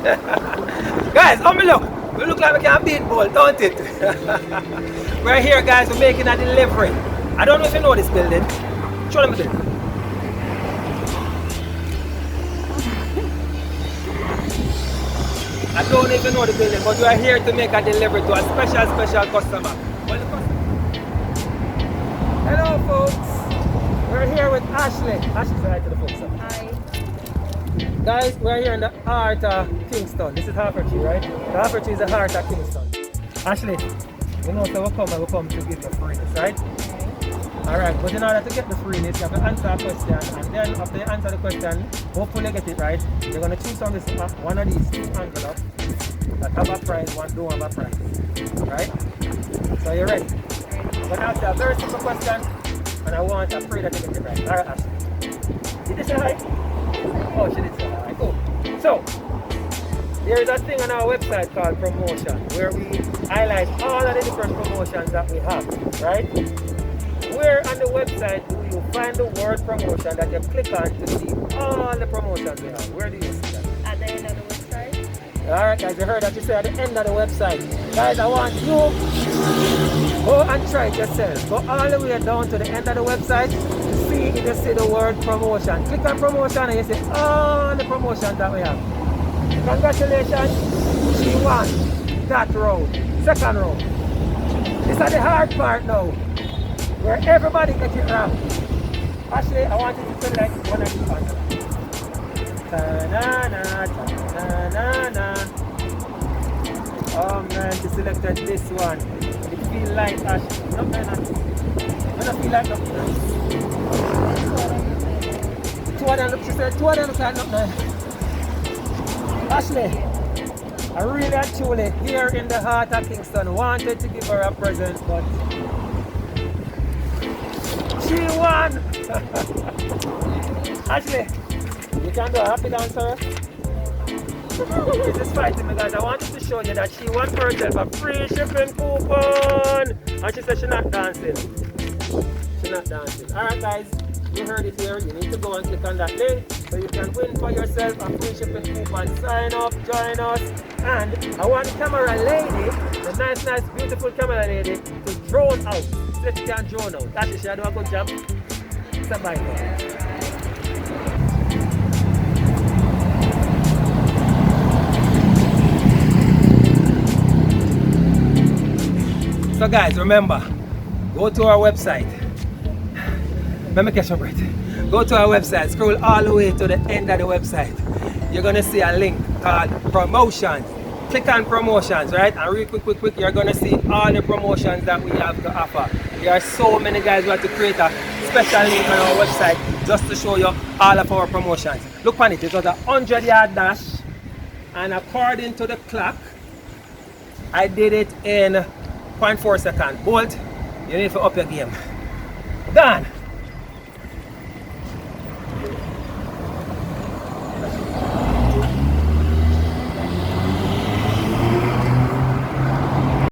Guys, how me look? We look like we can beat ball, don't it? We're here, guys. We're making a delivery. I don't know if you know this building. Show them the building. I don't know if you know the building, but we are here to make a delivery to a special customer. Hello, folks. We're here with Ashley. Ashley, say hi to the folks. Hi. Guys, we're here in the heart of Kingston. This is Harper Tree, right? The Harper Tree is the heart of Kingston. Ashley, you know, so we come to give you freeness, right? Alright, but in order to get the freeness, you have to answer a question, and then after you answer the question, hopefully you get it right, you're going to choose from this one of these two envelopes that have a prize, one don't have a prize. Right? So you're ready? I'm going to ask you a very simple question, and I want to pray that you get it right. Alright, Ashley. Did you say hi? Oh, she did say hi. Cool. So, there is a thing on our website called promotion, where we highlight all of the different promotions that we have, right? Where on the website do you find the word promotion that you click on to see all the promotions we have? Where do you see that? At the end of the website. Alright guys, you heard that you say at the end of the website. Guys, I want you to go and try it yourself. Go all the way down to the end of the website to see if you see the word promotion. Click on promotion and you see all the promotions that we have. Congratulations, she won that round, second round. This is the hard part now, where everybody gets it wrong. Ashley, I want you to select one of these ones. Ta-na-na, ta-na-na. Oh man, she selected this one. It feels like Ashley. No, no, no. I don't feel like nothing. Two of them look, she said two of them look like nothing. Ashley, I really and truly here in the heart of Kingston wanted to give her a present, but she won! Ashley, you can do a happy dance, sir. This is fighting me, guys. I wanted to show you that she won for herself a free shipping coupon! And she said she's not dancing. She's not dancing. Alright guys, you heard it here. You need to go and click on that link so you can win for yourself a free shipping coupon. Sign up, join us, and I want the camera lady, the nice, beautiful camera lady, to drone out. Let you can drone out. That's it, she do a good job. Stand by for it. So guys, remember, go to our website. Let me catch my breath. Go to our website, scroll all the way to the end of the website. You're gonna see a link called promotions. Click on promotions, right? And real quick, you're gonna see all the promotions that we have to offer. There are so many guys who have to create a special link on our website just to show you all of our promotions. Look on it, it was a 100-yard dash, and according to the clock, I did it in 0.4 seconds. Bolt, you need to up your game. Done.